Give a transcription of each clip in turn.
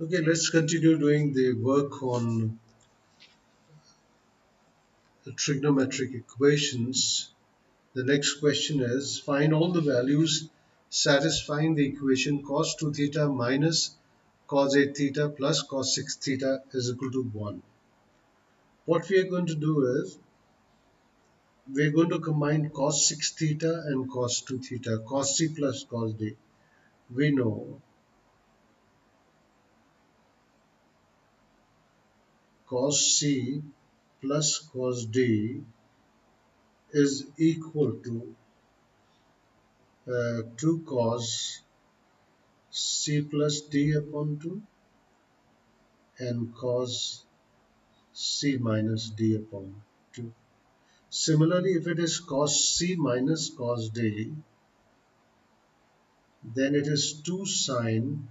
Okay, let's continue doing the work on the trigonometric equations. The next question is find all the values satisfying the equation cos 2 theta minus cos 8 theta plus cos 6 theta is equal to 1. What we are going to do is we're going to combine cos 6 theta and cos 2 theta, cos C plus cos D. We know cos C plus cos D is equal to 2 cos C plus D upon 2 and cos C minus D upon 2. Similarly, if it is cos C minus cos D, then it is 2 sine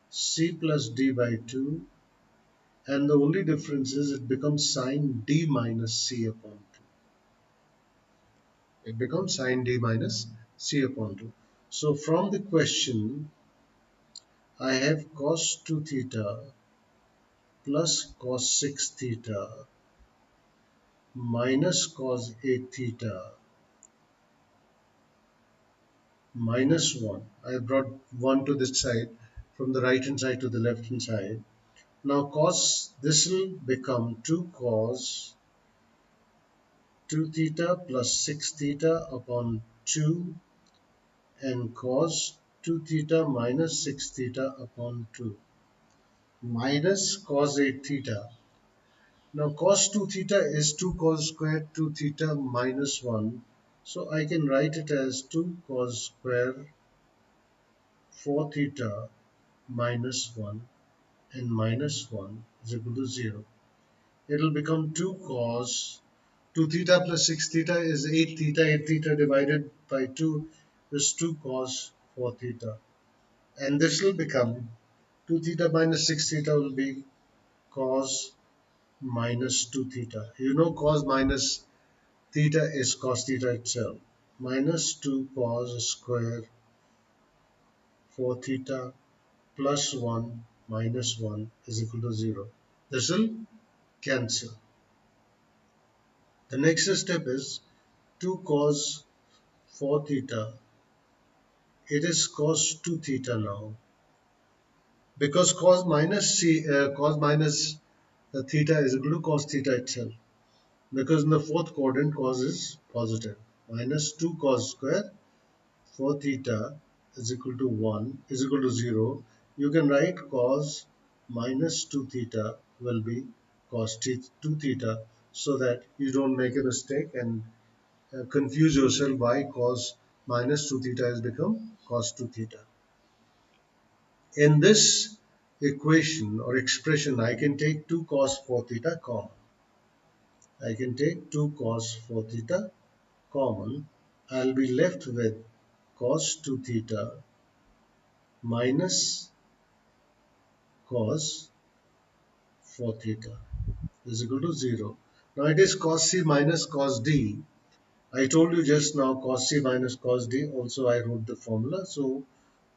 C plus D by 2, and the only difference is it becomes sine D minus C upon 2. It becomes sine D minus C upon 2. So from the question, I have cos 2 theta plus cos 6 theta minus cos 8 theta minus 1. I brought 1 to this side from the right hand side to the left hand side. Now cos, this will become 2 cos 2 theta plus 6 theta upon 2 and cos 2 theta minus 6 theta upon 2 minus cos 8 theta. Now cos 2 theta is 2 cos square 2 theta minus 1. So I can write it as 2 cos square 4 theta minus 1 and minus 1 is equal to 0. It will become 2 cos 2 theta plus 6 theta is 8 theta. 8 theta divided by 2 is 2 cos 4 theta. And this will become 2 theta minus 6 theta will be cos minus 2 theta. You know cos minus theta is cos theta itself. Minus 2 cos square 4 theta plus 1 minus 1 is equal to 0. This will cancel. The next step is 2 cos 4 theta. It is cos 2 theta now. Because cos minus theta is equal to cos theta itself. Because in the fourth quadrant cos is positive. Minus 2 cos square 4 theta is equal to 1 is equal to 0. You can write cos minus 2 theta will be cos 2 theta so that you don't make a mistake and confuse yourself why cos minus 2 theta has become cos 2 theta. In this equation or expression, I can take 2 cos 4 theta common. I can take 2 cos 4 theta common. I'll be left with cos 2 theta minus cos 4 theta is equal to 0. Now it is cos C minus cos D. I told you just now cos C minus cos D. Also I wrote the formula. So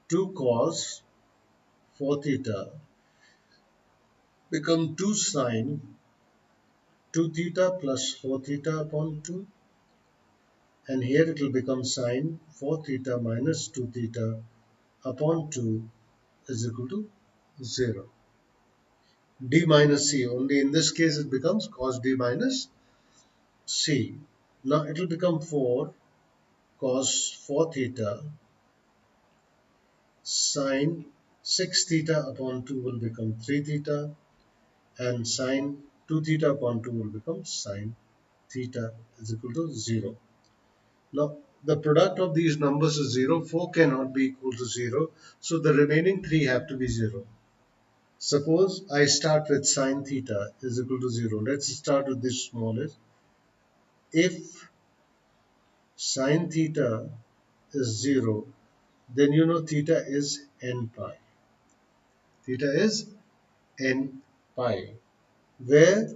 2 cos 4 theta become 2 sine 2 theta plus 4 theta upon 2, and here it will become sine 4 theta minus 2 theta upon 2 is equal to 0. D minus C, only in this case it becomes cos D minus C. Now it will become 4 cos 4 theta sine 6 theta upon 2 will become 3 theta, and sine 2 theta upon 2 will become sine theta is equal to 0. Now the product of these numbers is 0. 4 cannot be equal to 0. So the remaining 3 have to be 0. Suppose I start with sine theta is equal to 0. Let's start with this smallest. If sine theta is 0, then you know theta is n pi. Theta is n pi. Where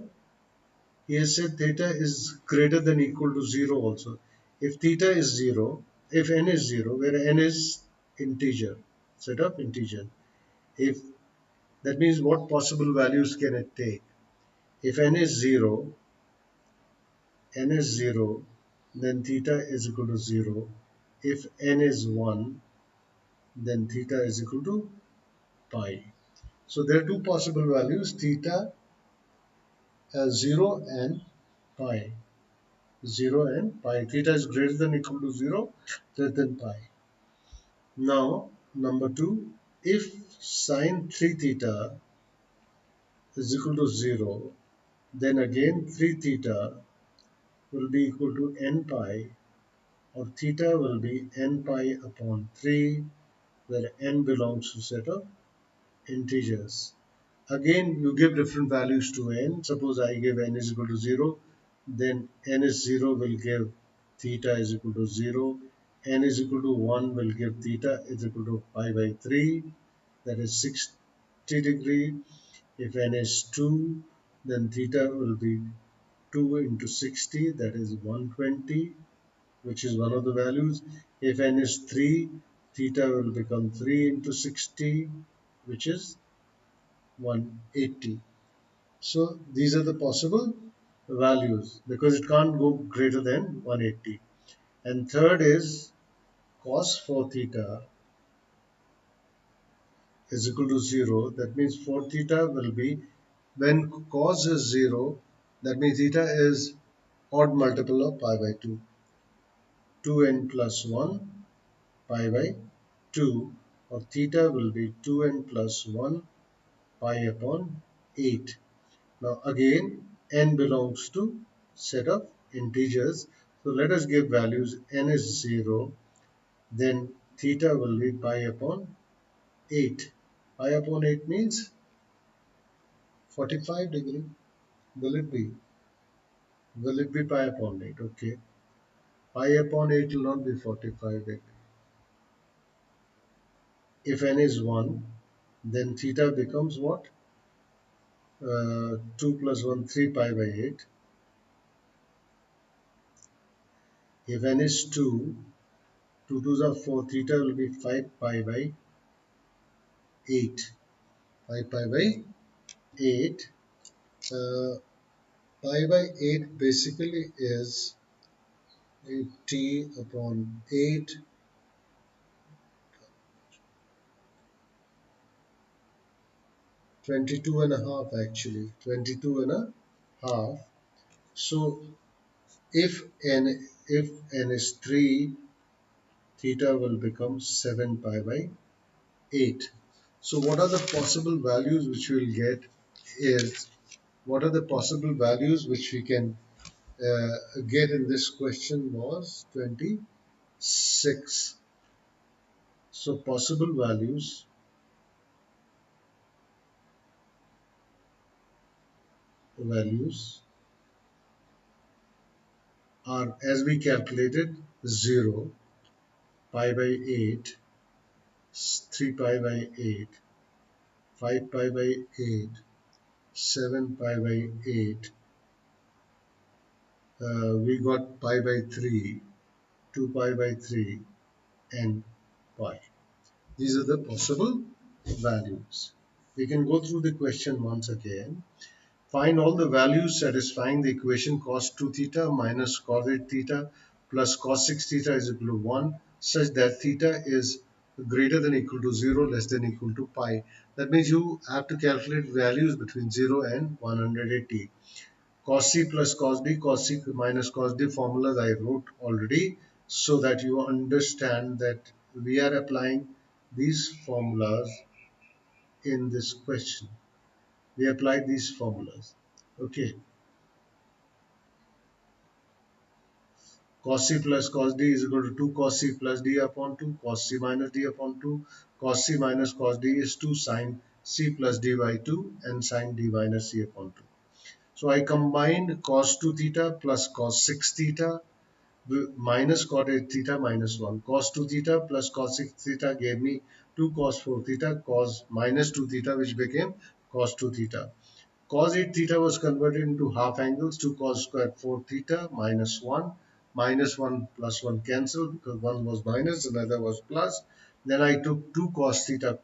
he said theta is greater than equal to 0 also. If theta is 0, if n is 0, where n is integer, set of integer, If that means what possible values can it take? If n is 0, then theta is equal to 0. If n is 1, then theta is equal to pi. So there are two possible values, theta 0 and pi. 0 and pi. Theta is greater than equal to 0, less than pi. Now, number 2, if sine 3 theta is equal to 0, then again 3 theta will be equal to n pi, or theta will be n pi upon 3, where n belongs to set of integers. Again, you give different values to n. Suppose I give n is equal to 0, then n is 0 will give theta is equal to 0. N is equal to 1 will give theta is equal to pi by 3, that is 60 degree. If n is 2, then theta will be 2 into 60, that is 120, which is one of the values. If n is 3, theta will become 3 into 60, which is 180. So these are the possible values because it can't go greater than 180. And third is cos 4 theta is equal to 0. That means 4 theta will be, when cos is 0, that means theta is odd multiple of pi by 2. 2n plus 1 pi by 2, or theta will be 2n plus 1 pi upon 8. Now again, n belongs to set of integers. So let us give values. N is 0, then theta will be pi upon 8. Pi upon 8 means 45 degree. Will it be? Will it be pi upon 8? Okay. Pi upon 8 will not be 45 degree. If n is 1, then theta becomes what? 2 plus 1, 3 pi by 8. If n is 2, 2 2s are 4, theta will be 5 pi by 8. 5 pi by 8. Uh, Pi by 8 basically is t upon 8, 22 and a half actually, 22 and a half. So if n is 3, theta will become 7 pi by 8. So what are the possible values which we will get is, what are the possible values which we can get in this question was 26. So possible values are, as we calculated, 0, pi by 8, 3 pi by 8, 5 pi by 8, 7 pi by 8, we got pi by 3, 2 pi by 3, and pi. These are the possible values. We can go through the question once again. Find all the values satisfying the equation cos 2 theta minus cos 8 theta plus cos 6 theta is equal to 1, such that theta is greater than equal to 0, less than equal to pi. That means you have to calculate values between 0 and 180. Cos C plus cos D, cos C minus cos D formulas I wrote already, so that you understand that we are applying these formulas in this question. We applied these formulas. Okay. Cos C plus cos D is equal to 2 cos C plus D upon 2, cos C minus D upon 2, cos C minus cos D is 2 sin C plus D by 2 and sin D minus C upon 2. So I combined cos 2 theta plus cos 6 theta minus cos 8 theta minus 1. Cos 2 theta plus cos 6 theta gave me 2 cos 4 theta, cos minus 2 theta, which became cos 2 theta. Cos 8 theta was converted into half angles, 2 cos squared 4 theta minus 1. Minus 1 plus 1 cancel because one was minus, another was plus. Then I took 2 cos theta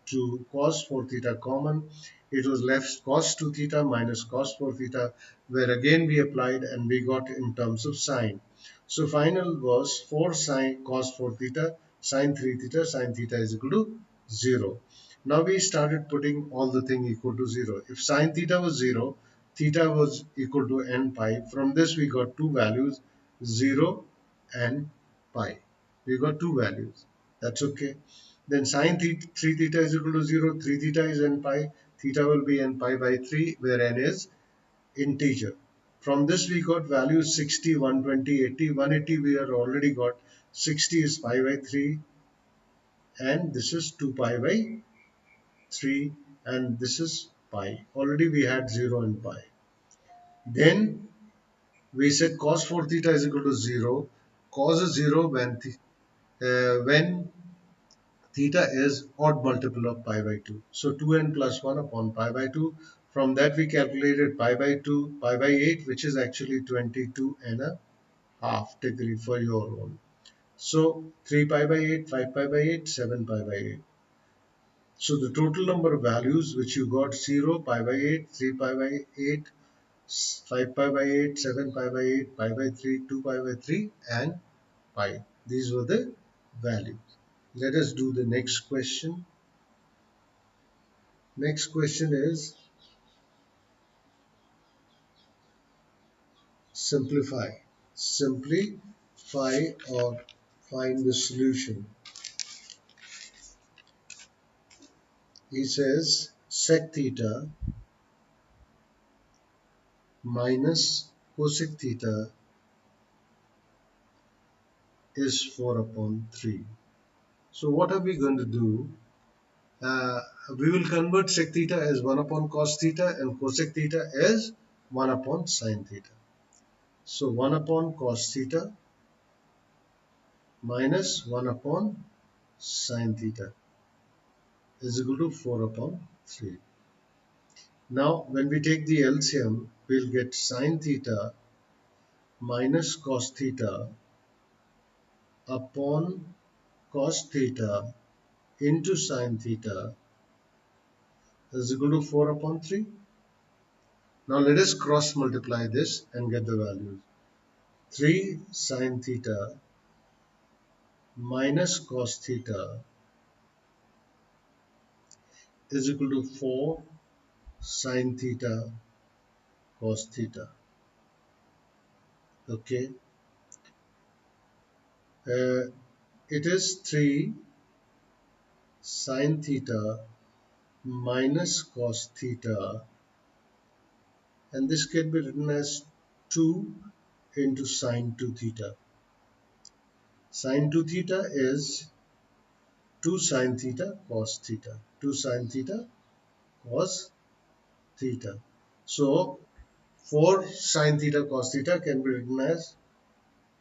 to cos 4 theta common. It was left cos 2 theta minus cos 4 theta, where again we applied and we got in terms of sine. So final was 4 sine cos 4 theta, sine 3 theta, sine theta is equal to 0. Now we started putting all the thing equal to 0. If sine theta was 0, theta was equal to n pi. From this we got two values, 0 and pi. We got two values. That's okay. Then sine 3 theta is equal to 0. 3 theta is n pi. Theta will be n pi by 3, where n is integer. From this we got values 60, 120, 80. 180 we are already got. 60 is pi by 3 and this is 2 pi by 3 and this is pi. Already we had 0 and pi. Then we said cos 4 theta is equal to 0. Cos is 0 when theta is odd multiple of pi by 2. So 2n plus 1 upon pi by 2. From that we calculated pi by 2, pi by 8, which is actually 22 and a half. Take it for your own. So 3 pi by 8, 5 pi by 8, 7 pi by 8. So the total number of values which you got 0, pi by 8, 3 pi by 8, 5 pi by 8, 7 pi by 8, pi by 3, 2 pi by 3 and pi. These were the values. Let us do the next question. Next question is simplify. Simplify or find the solution. He says sec theta minus cosec theta is 4 upon 3. So what are we going to do? Uh, we will convert sec theta as 1 upon cos theta and cosec theta as 1 upon sin theta. So 1 upon cos theta minus 1 upon sin theta is equal to 4 upon 3. Now when we take the LCM, we'll get sin theta minus cos theta upon cos theta into sin theta is equal to 4 upon 3. Now let us cross multiply this and get the values. 3 sin theta minus cos theta is equal to 4 sin theta cos theta. Okay. Uh, it is 3 sin theta minus cos theta, and this can be written as 2 into sin 2 theta. Sin 2 theta is 2 sin theta cos theta. 2 sin theta cos theta. So 4 sin theta cos theta can be written as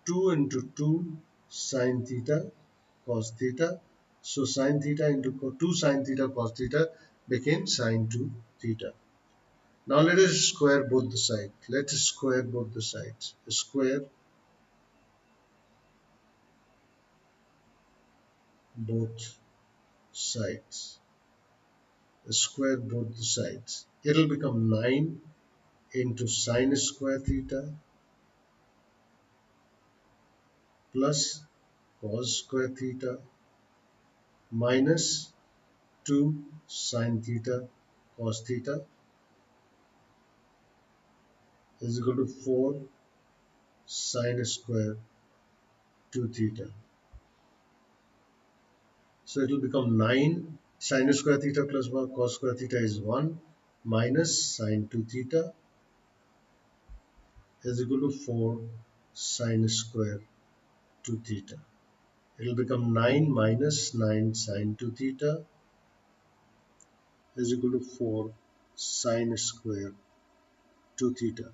2 into 2 sin theta cos theta. So sin theta into 2 sin theta cos theta became sin 2 theta. Now let us square both the sides. Let us square both the sides. Square both sides. Square both the sides. It will become 9 into sin square theta plus cos square theta minus 2 sin theta cos theta is equal to 4 sin square 2 theta. So it will become 9 sin square theta plus 1 cos square theta is 1 minus sin 2 theta is equal to 4 sin square 2 theta. It will become 9 minus 9 sin 2 theta is equal to 4 sin square 2 theta.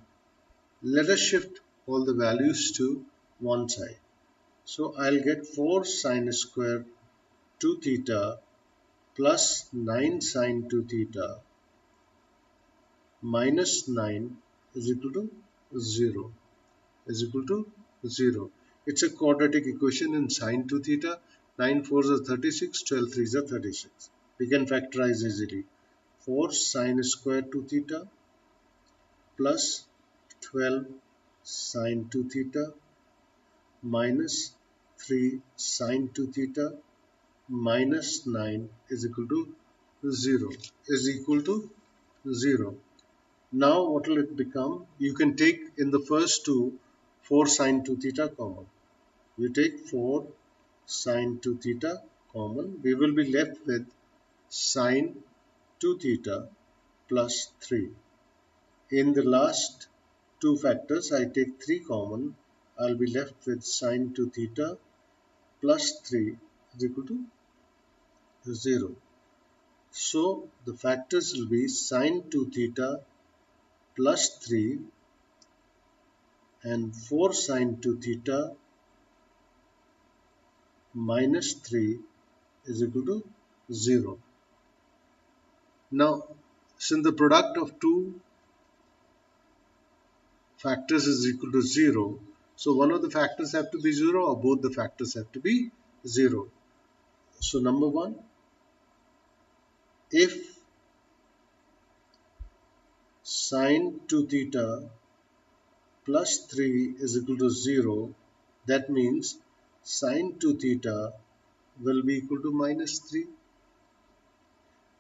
Let us shift all the values to one side. So I'll get 4 sin square 2 theta plus 9 sin 2 theta minus 9 is equal to 0. Is equal to 0. It's a quadratic equation in sin 2 theta. 9 fours are 36, 12 threes are 36. We can factorize easily. 4 sine square 2 theta plus 12 sine 2 theta minus 3 sine 2 theta minus 9 is equal to 0. Is equal to 0. Now what will it become? You can take in the first two 4 sine 2 theta common. You take 4 sine 2 theta common. We will be left with sine 2 theta plus 3. In the last two factors, I take 3 common. I'll be left with sine 2 theta plus 3 is equal to 0. So the factors will be sine 2 theta plus 3 and 4 sine 2 theta minus 3 is equal to 0. Now, since the product of two factors is equal to 0, so one of the factors have to be 0 or both the factors have to be 0. So number 1, if sine 2 theta plus 3 is equal to 0, that means sine 2 theta will be equal to minus 3.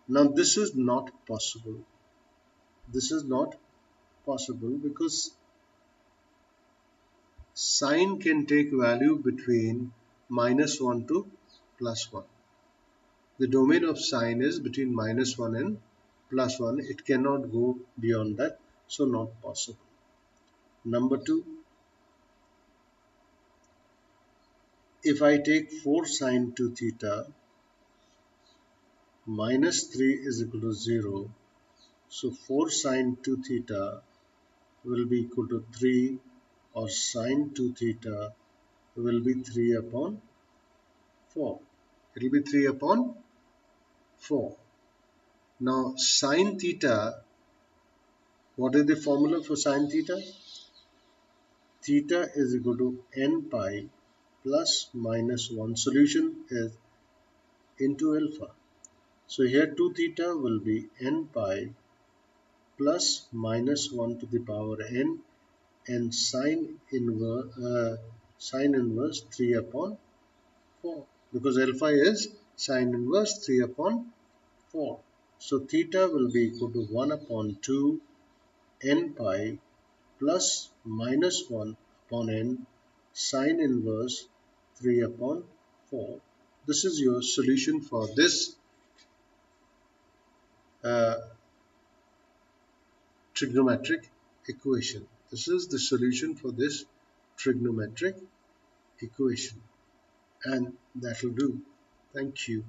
Now this is not possible. This is not possible because sine can take value between minus 1 to plus 1. The domain of sine is between minus 1 and plus 1. It cannot go beyond that, so not possible. Number 2, if I take 4 sine 2 theta minus 3 is equal to 0, so 4 sine 2 theta will be equal to 3, or sine 2 theta will be 3 upon 4. It will be 3 upon 4. Now sine theta, what is the formula for sine theta? Theta is equal to n pi plus minus 1. Solution is into alpha. So here 2 theta will be n pi plus minus 1 to the power n, and sine inverse 3 upon 4, because alpha is sine inverse 3 upon 4. So theta will be equal to 1 upon 2 n pi plus minus 1 upon n sine inverse 3 upon 4. This is your solution for this uh, trigonometric equation. This is the solution for this trigonometric equation, and that will do. Thank you.